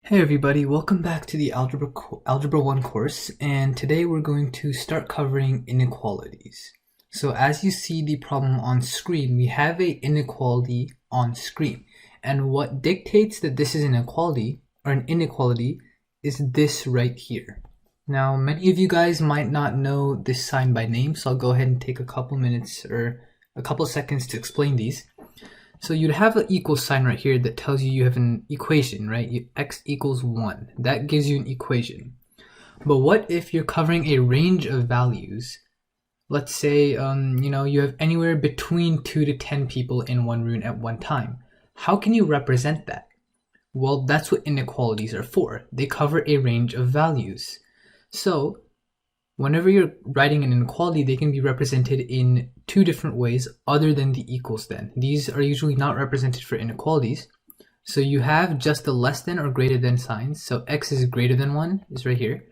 Hey everybody, welcome back to the Algebra 1 course, and today we're going to start covering inequalities. So as you see the problem on screen, we have an inequality on screen, and what dictates that this is an equality or an inequality is this right here. Now many of you guys might not know this sign by name, so I'll go ahead and take a couple minutes or a couple seconds to explain these. So you'd have an equal sign right here that tells you have an equation, right? X equals 1. That gives you an equation. But what if you're covering a range of values? Let's say, you have anywhere between 2 to 10 people in one room at one time. How can you represent that? Well, that's what inequalities are for. They cover a range of values. So whenever you're writing an inequality, they can be represented in two different ways other than the equals then. These are usually not represented for inequalities. So you have just the less than or greater than signs. So x is greater than 1 is right here,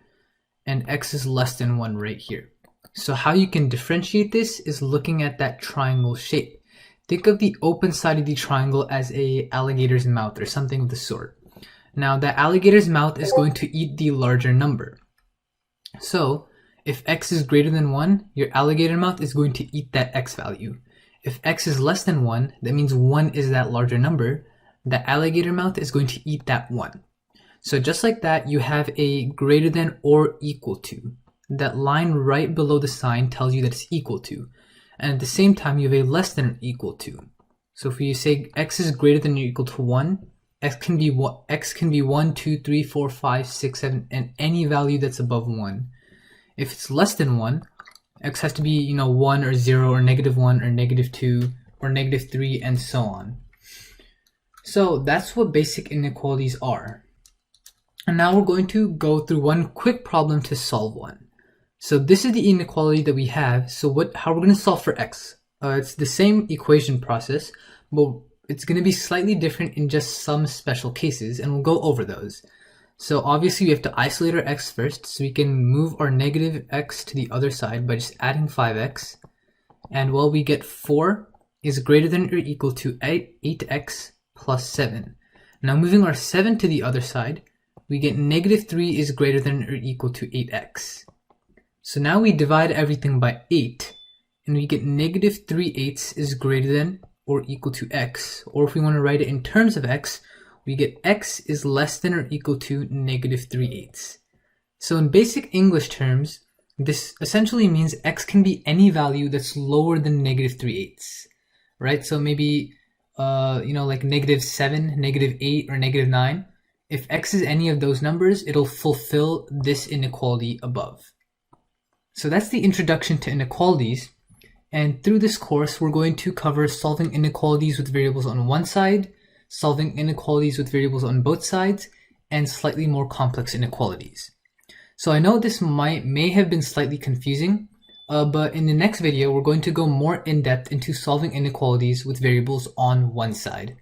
and x is less than 1 right here. So how you can differentiate this is looking at that triangle shape. Think of the open side of the triangle as a alligator's mouth or something of the sort. Now that alligator's mouth is going to eat the larger number. So if x is greater than 1, your alligator mouth is going to eat that x value. If x is less than 1, that means 1 is that larger number. The alligator mouth is going to eat that 1. So just like that, you have a greater than or equal to. That line right below the sign tells you that it's equal to. And at the same time, you have a less than or equal to. So if you say x is greater than or equal to 1, x can be 1, 2, 3, 4, 5, 6, 7, and any value that's above 1. If it's less than 1, x has to be 1 or 0 or -1 or -2 or -3 and so on. So that's what basic inequalities are. And now we're going to go through one quick problem to solve one. So this is the inequality that we have. So how we're going to solve for x. It's the same equation process, but it's going to be slightly different in just some special cases, and we'll go over those. So obviously we have to isolate our x first, so we can move our negative x to the other side by just adding 5x. And well, we get 4 is greater than or equal to 8x plus 7. Now moving our 7 to the other side, we get -3 is greater than or equal to 8x. So now we divide everything by 8, and we get -3/8 is greater than or equal to x. Or if we want to write it in terms of x, we get x is less than or equal to -3/8. So in basic English terms, this essentially means x can be any value that's lower than -3/8, right? So maybe, like -7, -8, or -9. If x is any of those numbers, it'll fulfill this inequality above. So that's the introduction to inequalities. And through this course, we're going to cover solving inequalities with variables on one side, solving inequalities with variables on both sides, and slightly more complex inequalities. So I know this may have been slightly confusing, but in the next video, we're going to go more in depth into solving inequalities with variables on one side.